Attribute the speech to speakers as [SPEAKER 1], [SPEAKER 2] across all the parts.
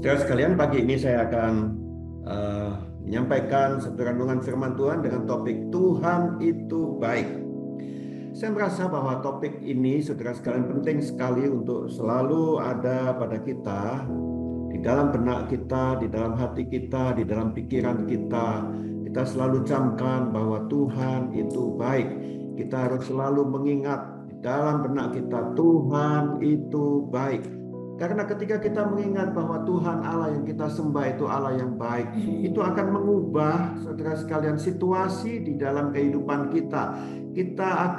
[SPEAKER 1] Saudara sekalian, pagi ini saya akan menyampaikan satu renungan firman Tuhan dengan topik Tuhan itu baik. Saya merasa bahwa topik ini, saudara sekalian, penting sekali untuk selalu ada pada kita, di dalam benak kita, di dalam hati kita, di dalam pikiran kita. Kita selalu camkan bahwa Tuhan itu baik. Kita harus selalu mengingat di dalam benak kita, Tuhan itu baik. Karena ketika kita mengingat bahwa Tuhan Allah yang kita sembah itu Allah yang baik, itu akan mengubah, saudara sekalian, situasi di dalam kehidupan kita. Kita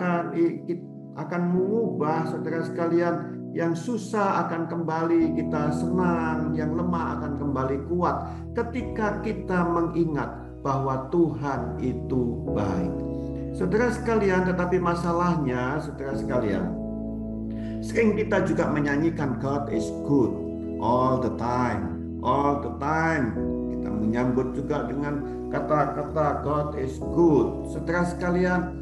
[SPEAKER 1] akan mengubah, saudara sekalian, yang susah akan kembali kita senang, yang lemah akan kembali kuat. Ketika kita mengingat bahwa Tuhan itu baik. Saudara sekalian, tetapi masalahnya, saudara sekalian, sering kita juga menyanyikan God is good all the time. All the time. Kita menyambut juga dengan kata-kata God is good. Saudara sekalian,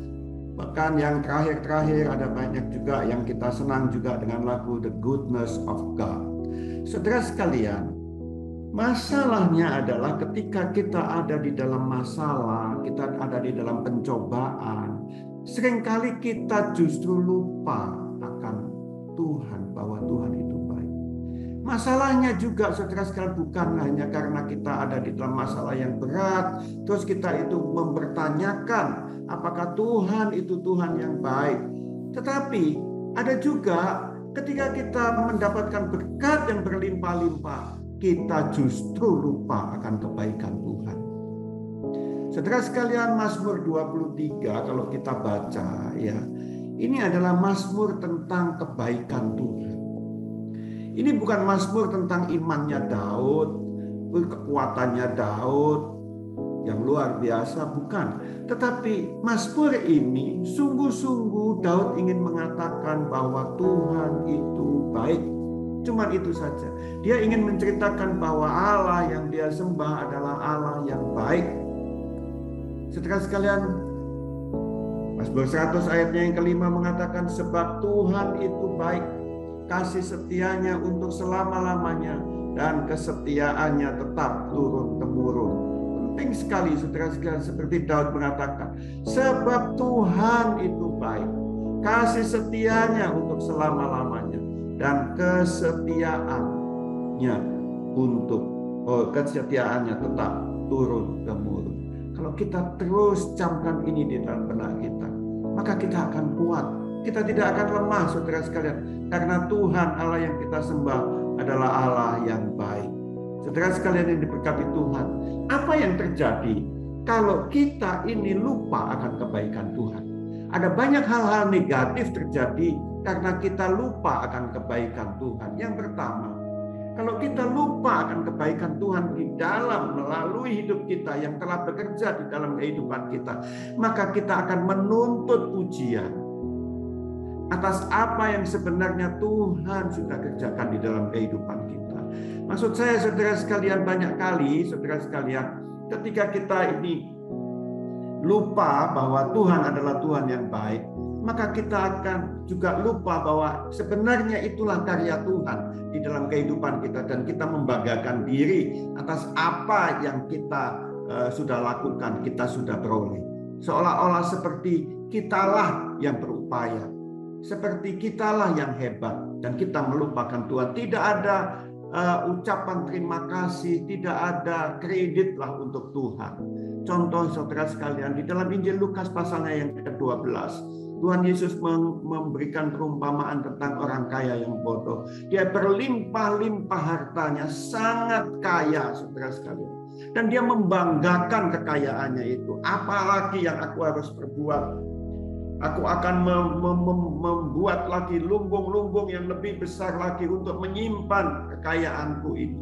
[SPEAKER 1] bahkan yang terakhir-terakhir ada banyak juga yang kita senang juga dengan lagu The Goodness of God. Saudara sekalian, masalahnya adalah ketika kita ada di dalam masalah, kita ada di dalam pencobaan, seringkali kita justru lupa akan Tuhan, bahwa Tuhan itu baik. Masalahnya juga, saudara sekalian, bukan hanya karena kita ada di dalam masalah yang berat, terus kita itu mempertanyakan apakah Tuhan itu Tuhan yang baik. Tetapi ada juga ketika kita mendapatkan berkat yang berlimpah-limpah, kita justru lupa akan kebaikan Tuhan. Saudara sekalian, Mazmur 23 kalau kita baca, ya, ini adalah mazmur tentang kebaikan Tuhan. Ini bukan mazmur tentang imannya Daud, kekuatannya Daud yang luar biasa, bukan. Tetapi mazmur ini sungguh-sungguh Daud ingin mengatakan bahwa Tuhan itu baik. Cuman itu saja. Dia ingin menceritakan bahwa Allah yang dia sembah adalah Allah yang baik. Saudara sekalian, Mazmur 100 ayatnya yang kelima mengatakan, sebab Tuhan itu baik, kasih setianya untuk selama-lamanya, dan kesetiaannya tetap turun-temurun. Penting sekali, saudara sekalian, seperti Daud mengatakan, sebab Tuhan itu baik, kasih setianya untuk selama-lamanya, dan kesetiaannya tetap turun-temurun. Kalau kita terus camkan ini di dalam benak kita, maka kita akan kuat. Kita tidak akan lemah, saudara sekalian. Karena Tuhan Allah yang kita sembah adalah Allah yang baik. Saudara sekalian yang diberkati Tuhan, apa yang terjadi kalau kita ini lupa akan kebaikan Tuhan? Ada banyak hal-hal negatif terjadi karena kita lupa akan kebaikan Tuhan. Yang pertama, kalau kita lupa akan kebaikan Tuhan di dalam melalui hidup kita yang telah bekerja di dalam kehidupan kita, maka kita akan menuntut pujian atas apa yang sebenarnya Tuhan sudah kerjakan di dalam kehidupan kita. Maksud saya, saudara sekalian, banyak kali, saudara sekalian, ketika kita ini lupa bahwa Tuhan adalah Tuhan yang baik, maka kita akan juga lupa bahwa sebenarnya itulah karya Tuhan di dalam kehidupan kita, dan kita membanggakan diri atas apa yang kita sudah lakukan, kita sudah peroleh. Seolah-olah seperti kitalah yang berupaya, seperti kitalah yang hebat, dan kita melupakan Tuhan. Tidak ada ucapan terima kasih, tidak ada kredit lah untuk Tuhan. Contoh, saudara sekalian, di dalam Injil Lukas pasalnya yang ke-12, Tuhan Yesus memberikan perumpamaan tentang orang kaya yang bodoh. Dia berlimpah-limpah hartanya, sangat kaya, saudara sekalian. Dan dia membanggakan kekayaannya itu. Apalagi yang aku harus perbuat? Aku akan membuat lagi lumbung-lumbung yang lebih besar lagi untuk menyimpan kekayaanku ini.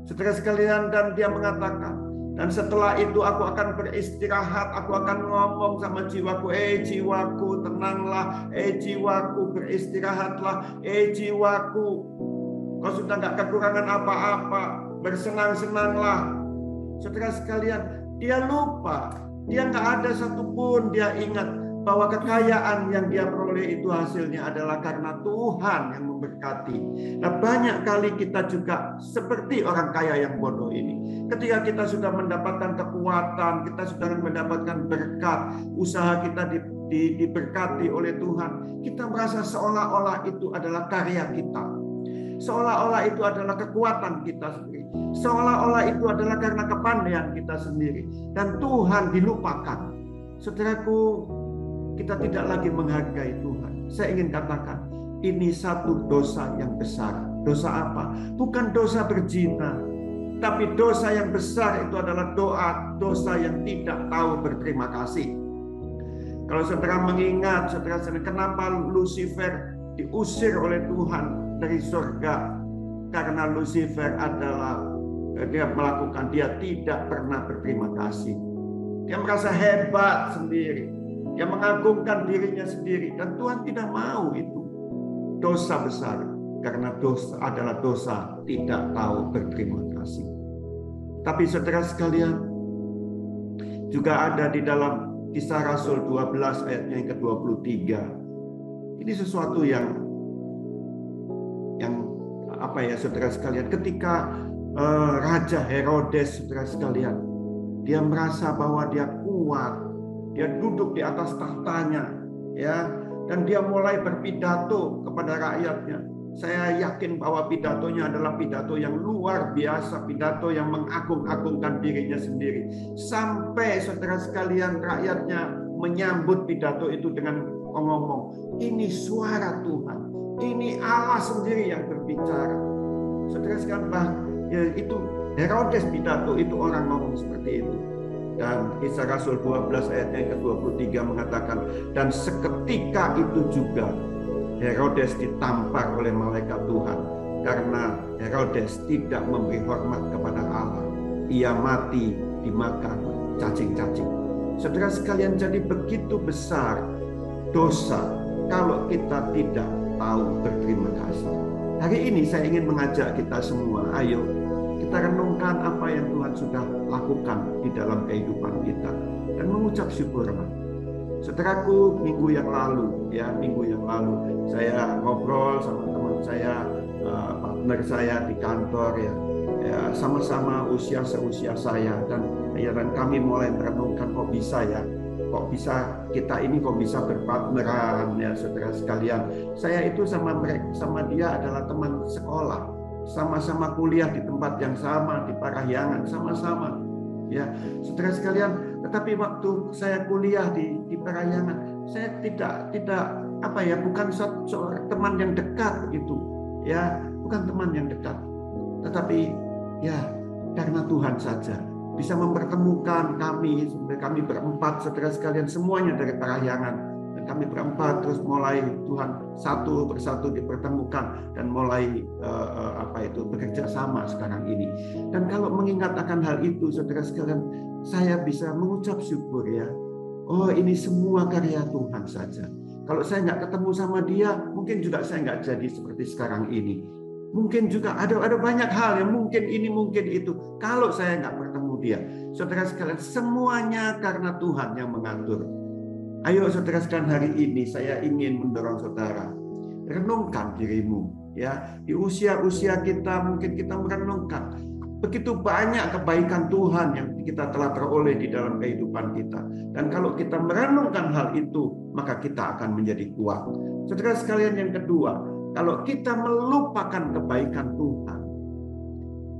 [SPEAKER 1] Saudara sekalian, dan dia mengatakan, dan setelah itu aku akan beristirahat, aku akan ngomong sama jiwaku, jiwaku tenanglah, jiwaku beristirahatlah, jiwaku kau sudah gak kekurangan apa-apa, bersenang-senanglah. Saudara sekalian, dia lupa, dia gak ada satupun dia ingat bahwa kekayaan yang dia peroleh itu hasilnya adalah karena Tuhan yang memberkati. Nah, banyak kali kita juga seperti orang kaya yang bodoh ini. Ketika kita sudah mendapatkan kekuatan, kita sudah mendapatkan berkat, usaha kita diberkati oleh Tuhan, kita merasa seolah-olah itu adalah karya kita. Seolah-olah itu adalah kekuatan kita sendiri. Seolah-olah itu adalah karena kepandaian kita sendiri. Dan Tuhan dilupakan. Saudaraku, kita tidak lagi menghargai Tuhan. Saya ingin katakan, ini satu dosa yang besar. Dosa apa? Bukan dosa berzina, tapi dosa yang besar itu adalah dosa yang tidak tahu berterima kasih. Kalau saudara mengingat, saudara kenapa Lucifer diusir oleh Tuhan dari surga? Karena Lucifer adalah dia tidak pernah berterima kasih. Dia merasa hebat sendiri. Dia mengagungkan dirinya sendiri. Dan Tuhan tidak mau itu. Dosa besar. Karena dosa adalah dosa tidak tahu berterima kasih. Tapi saudara sekalian, juga ada di dalam Kisah Rasul 12 ayatnya yang ke-23. Ini sesuatu yang apa ya saudara sekalian, ketika Raja Herodes, saudara sekalian, dia merasa bahwa dia kuat, dia duduk di atas tahtanya, ya, dan dia mulai berpidato kepada rakyatnya. Saya yakin bahwa pidatonya adalah pidato yang luar biasa, pidato yang mengagung-agungkan dirinya sendiri. Sampai saudara sekalian, rakyatnya menyambut pidato itu dengan ngomong, ini suara Tuhan, ini Allah sendiri yang berbicara. Saudara sekalian, ya, itu Herodes pidato, itu orang ngomong seperti itu. Dan Kisah Rasul 12 ayat yang ke-23 mengatakan, dan seketika itu juga Herodes ditampar oleh malaikat Tuhan karena Herodes tidak memberi hormat kepada Allah. Ia mati dimakan cacing-cacing. Saudara sekalian, jadi begitu besar dosa kalau kita tidak tahu berterima kasih. Hari ini saya ingin mengajak kita semua, ayo kita renungkan apa yang Tuhan sudah lakukan di dalam kehidupan kita dan mengucap syukurlah. Saudaraku, minggu yang lalu saya ngobrol sama teman saya, partner saya di kantor, ya sama-sama usia seusia saya, dan kami mulai merenungkan kok bisa kita ini bisa berpartneran, ya saudara sekalian. Saya itu sama dia adalah teman sekolah, sama-sama kuliah di tempat yang sama di Parahyangan, sama-sama, ya saudara sekalian. Tetapi waktu saya kuliah di Parahyangan, saya bukan seorang teman yang dekat begitu, ya, bukan teman yang dekat. Tetapi ya karena Tuhan saja bisa mempertemukan kami berempat, saudara sekalian, semuanya dari Parahyangan, dan kami berempat terus mulai Tuhan satu persatu dipertemukan dan mulai bekerja sama sekarang ini. Dan kalau mengingat akan hal itu, saudara sekalian, saya bisa mengucap syukur, ya. Oh, ini semua karya Tuhan saja. Kalau saya nggak ketemu sama dia, mungkin juga saya nggak jadi seperti sekarang ini. Mungkin juga ada banyak hal yang mungkin ini, mungkin itu. Kalau saya nggak bertemu dia, saudara sekalian, semuanya karena Tuhan yang mengatur. Ayo saudara sekalian, hari ini saya ingin mendorong saudara, renungkan dirimu, ya. Di usia-usia kita mungkin kita merenungkan begitu banyak kebaikan Tuhan yang kita telah peroleh di dalam kehidupan kita. Dan kalau kita merenungkan hal itu, maka kita akan menjadi kuat. Saudara sekalian, yang kedua, kalau kita melupakan kebaikan Tuhan,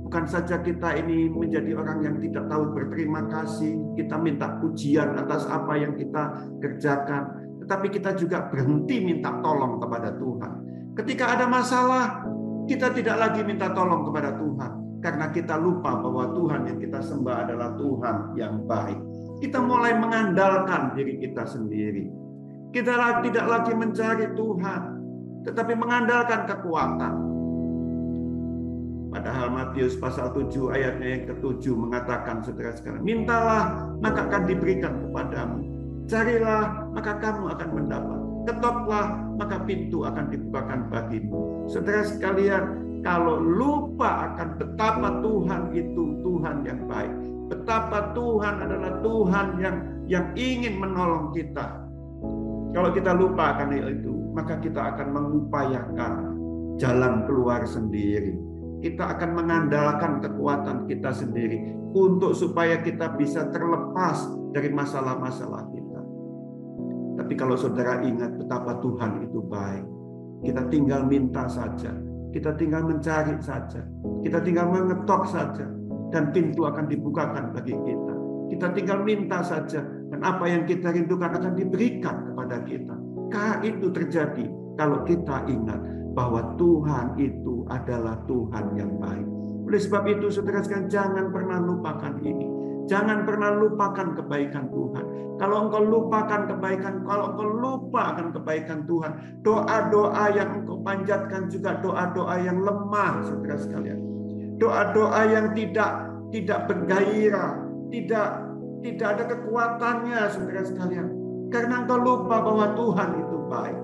[SPEAKER 1] bukan saja kita ini menjadi orang yang tidak tahu berterima kasih, kita minta pujian atas apa yang kita kerjakan, tetapi kita juga berhenti minta tolong kepada Tuhan. Ketika ada masalah, kita tidak lagi minta tolong kepada Tuhan, karena kita lupa bahwa Tuhan yang kita sembah adalah Tuhan yang baik. Kita mulai mengandalkan diri kita sendiri. Kita tidak lagi mencari Tuhan, tetapi mengandalkan kekuatan. Padahal Matius pasal 7 ayatnya yang ke-7 mengatakan, saudara sekalian, mintalah maka akan diberikan kepadamu. Carilah maka kamu akan mendapat. Ketoklah maka pintu akan dibukakan bagimu. Saudara sekalian, kalau lupa akan betapa Tuhan itu Tuhan yang baik, betapa Tuhan adalah Tuhan yang ingin menolong kita, Kalau kita lupa akan itu, maka kita akan mengupayakan jalan keluar sendiri. Kita akan mengandalkan kekuatan kita sendiri untuk supaya kita bisa terlepas dari masalah-masalah kita. Tapi kalau saudara ingat betapa Tuhan itu baik, kita tinggal minta saja, kita tinggal mencari saja, kita tinggal mengetok saja, dan pintu akan dibukakan bagi kita. Kita tinggal minta saja, dan apa yang kita rindukan akan diberikan kepada kita. Karena itu terjadi kalau kita ingat bahwa Tuhan itu adalah Tuhan yang baik. Oleh sebab itu, saudara sekalian, jangan pernah lupakan ini. Jangan pernah lupakan kebaikan Tuhan. Kalau engkau lupakan kebaikan, kalau engkau lupa akan kebaikan Tuhan, doa-doa yang engkau panjatkan juga doa-doa yang lemah, saudara sekalian. Doa-doa yang tidak bergairah, tidak ada kekuatannya, saudara sekalian. Karena engkau lupa bahwa Tuhan itu baik.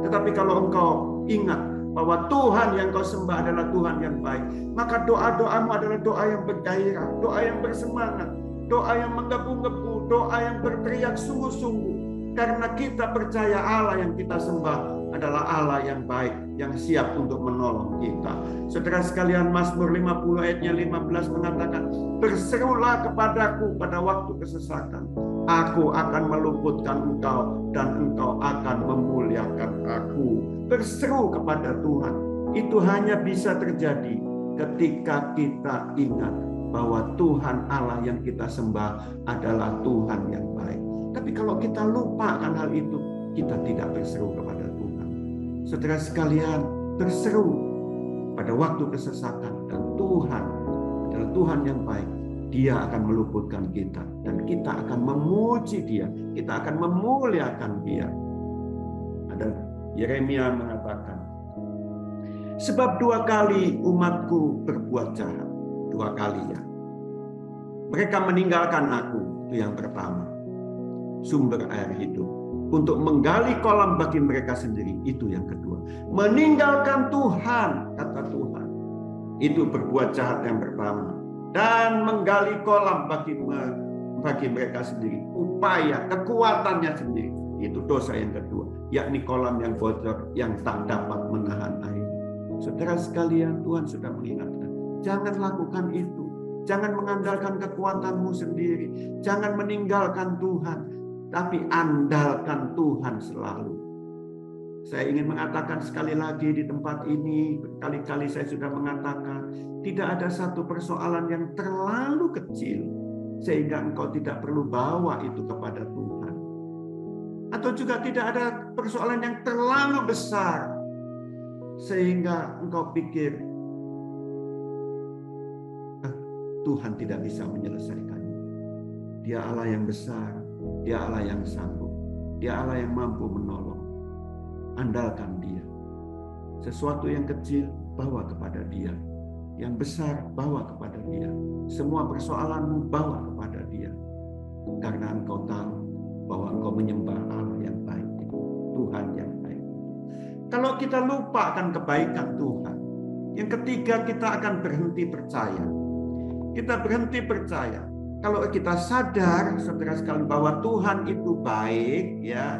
[SPEAKER 1] Tetapi kalau engkau ingat bahwa Tuhan yang kau sembah adalah Tuhan yang baik, maka doa-doamu adalah doa yang bergairah, doa yang bersemangat, doa yang menggebu-gebu, doa yang berteriak sungguh-sungguh. Karena kita percaya Allah yang kita sembah adalah Allah yang baik, yang siap untuk menolong kita. Saudara sekalian, Mazmur 50 ayatnya 15 mengatakan, berserulah kepadaku pada waktu kesesakan. Aku akan meluputkan engkau dan engkau akan memuliakan aku. Berseru kepada Tuhan. Itu hanya bisa terjadi ketika kita ingat bahwa Tuhan Allah yang kita sembah adalah Tuhan yang baik. Tapi kalau kita lupakan hal itu, kita tidak berseru kepada Tuhan. Saudara sekalian, berseru pada waktu kesesakan, dan Tuhan adalah Tuhan yang baik. Dia akan meluputkan kita, dan kita akan memuji Dia, kita akan memuliakan Dia. Ada Yeremia mengatakan, sebab 2 kali umatku berbuat jahat, 2 kali ya. Mereka meninggalkan aku, itu yang pertama, sumber air hidup, untuk menggali kolam bagi mereka sendiri, itu yang kedua. Meninggalkan Tuhan, kata Tuhan, itu berbuat jahat yang pertama. Dan menggali kolam bagi mereka sendiri, upaya kekuatannya sendiri, itu dosa yang kedua, yakni kolam yang bocor yang tak dapat menahan air. Saudara sekalian, Tuhan sudah mengingatkan, jangan lakukan itu, jangan mengandalkan kekuatanmu sendiri, jangan meninggalkan Tuhan, tapi andalkan Tuhan selalu. Saya ingin mengatakan sekali lagi di tempat ini, berkali-kali saya sudah mengatakan, tidak ada satu persoalan yang terlalu kecil sehingga engkau tidak perlu bawa itu kepada Tuhan. Atau juga tidak ada persoalan yang terlalu besar sehingga engkau pikir Tuhan tidak bisa menyelesaikannya. Dia Allah yang besar, Dia Allah yang sanggup, Dia Allah yang mampu menolong. Andalkan Dia. Sesuatu yang kecil bawa kepada Dia, yang besar bawa kepada Dia. Semua persoalanmu bawa kepada Dia, karena engkau tahu bahwa engkau menyembah Allah yang baik, Tuhan yang baik. Kalau kita lupa akan kebaikan Tuhan, yang ketiga, kita akan berhenti percaya. Kita berhenti percaya. Kalau kita sadar, saudara sekalian, bahwa Tuhan itu baik, ya,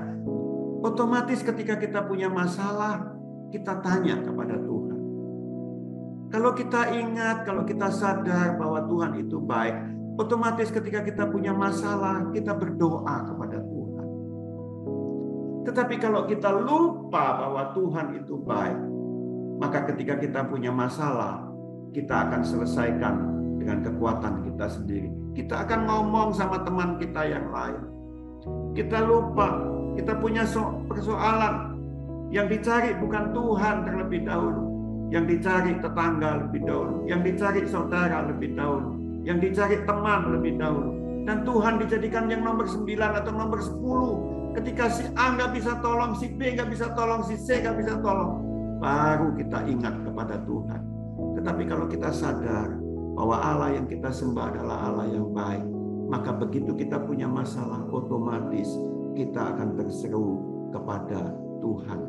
[SPEAKER 1] otomatis ketika kita punya masalah, kita tanya kepada Tuhan. Kalau kita ingat, kalau kita sadar bahwa Tuhan itu baik, otomatis ketika kita punya masalah, kita berdoa kepada Tuhan. Tetapi kalau kita lupa bahwa Tuhan itu baik, maka ketika kita punya masalah, kita akan selesaikan dengan kekuatan kita sendiri. Kita akan ngomong sama teman kita yang lain. Kita lupa, kita punya persoalan. Yang dicari bukan Tuhan terlebih dahulu. Yang dicari tetangga lebih dahulu. Yang dicari saudara lebih dahulu. Yang dicari teman lebih dahulu. Dan Tuhan dijadikan yang nomor 9 atau nomor 10. Ketika si A nggak bisa tolong, si B nggak bisa tolong, si C nggak bisa tolong, baru kita ingat kepada Tuhan. Tetapi kalau kita sadar bahwa Allah yang kita sembah adalah Allah yang baik, maka begitu kita punya masalah, otomatis kita akan berseru kepada Tuhan.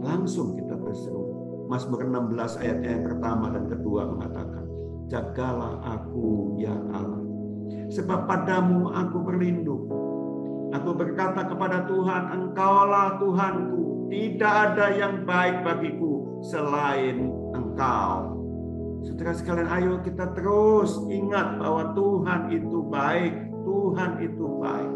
[SPEAKER 1] Langsung kita berseru. Mazmur 16 ayatnya yang pertama dan kedua mengatakan, jagalah aku ya Allah, sebab padamu aku berlindung. Aku berkata kepada Tuhan, Engkaulah Tuhanku, tidak ada yang baik bagiku selain Engkau. Saudara sekalian, ayo kita terus ingat bahwa Tuhan itu baik, Tuhan itu baik.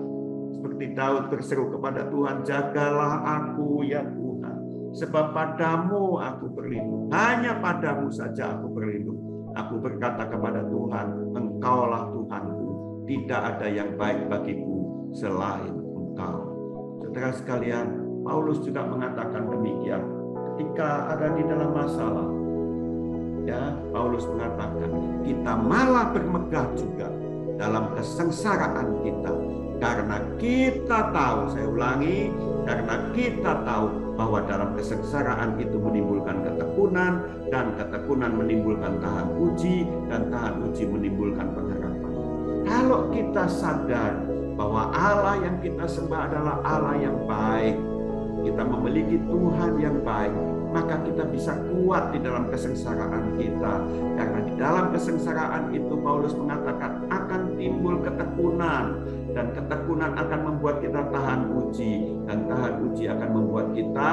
[SPEAKER 1] Seperti Daud berseru kepada Tuhan, jagalah aku ya Tuhan, sebab padamu aku berlindung, hanya padamu saja aku berlindung. Aku berkata kepada Tuhan, Engkaulah Tuhanku, tidak ada yang baik bagiku selain Engkau. Saudara sekalian, Paulus juga mengatakan demikian ketika ada di dalam masalah. Ya, Paulus mengatakan kita malah bermegah juga dalam kesengsaraan kita, karena kita tahu, saya ulangi, karena kita tahu bahwa dalam kesengsaraan itu menimbulkan ketekunan, dan ketekunan menimbulkan tahan uji, dan tahan uji menimbulkan pengharapan. Kalau kita sadar bahwa Allah yang kita sembah adalah Allah yang baik, kita memiliki Tuhan yang baik, maka kita bisa kuat di dalam kesengsaraan kita. Karena di dalam kesengsaraan itu Paulus mengatakan akan timbul ketekunan, dan ketekunan akan membuat kita tahan uji, dan tahan uji akan membuat kita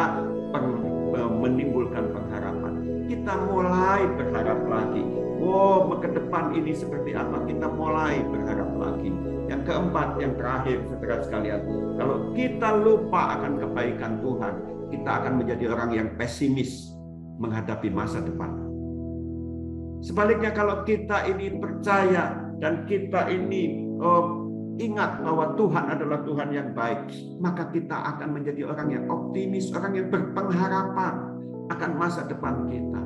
[SPEAKER 1] menimbulkan pengharapan. Kita mulai berharap lagi. Oh, ke depan ini seperti apa? Kita mulai berharap lagi. Yang keempat, yang terakhir, saudara sekalian, kalau kita lupa akan kebaikan Tuhan, kita akan menjadi orang yang pesimis menghadapi masa depan. Sebaliknya, kalau kita ini percaya dan kita ini ingat bahwa Tuhan adalah Tuhan yang baik, maka kita akan menjadi orang yang optimis, orang yang berpengharapan akan masa depan kita.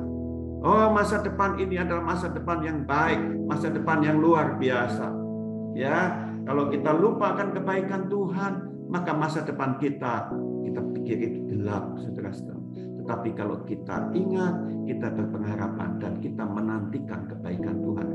[SPEAKER 1] Oh, masa depan ini adalah masa depan yang baik, masa depan yang luar biasa. Ya, kalau kita lupakan kebaikan Tuhan, maka masa depan kita pikir itu gelap, saudara-saudara. Tetapi kalau kita ingat, kita berpengharapan dan kita menantikan kebaikan Tuhan.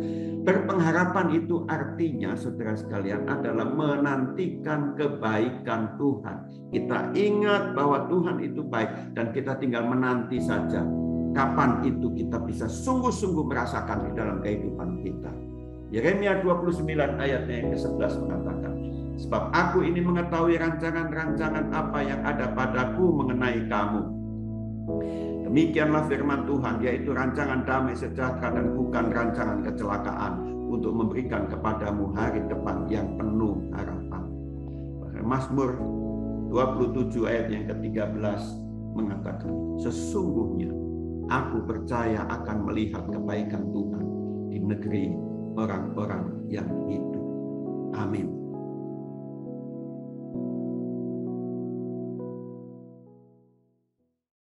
[SPEAKER 1] Berpengharapan itu artinya, saudara sekalian, adalah menantikan kebaikan Tuhan. Kita ingat bahwa Tuhan itu baik dan kita tinggal menanti saja. Kapan itu kita bisa sungguh-sungguh merasakan di dalam kehidupan kita. Yeremia 29 ayatnya yang ke-11 mengatakan, sebab aku ini mengetahui rancangan-rancangan apa yang ada padaku mengenai kamu. Demikianlah firman Tuhan, yaitu rancangan damai sejahtera dan bukan rancangan kecelakaan, untuk memberikan kepadamu hari depan yang penuh harapan. Mazmur 27 ayat yang ke-13 mengatakan, sesungguhnya aku percaya akan melihat kebaikan Tuhan di negeri orang-orang yang hidup. Amin.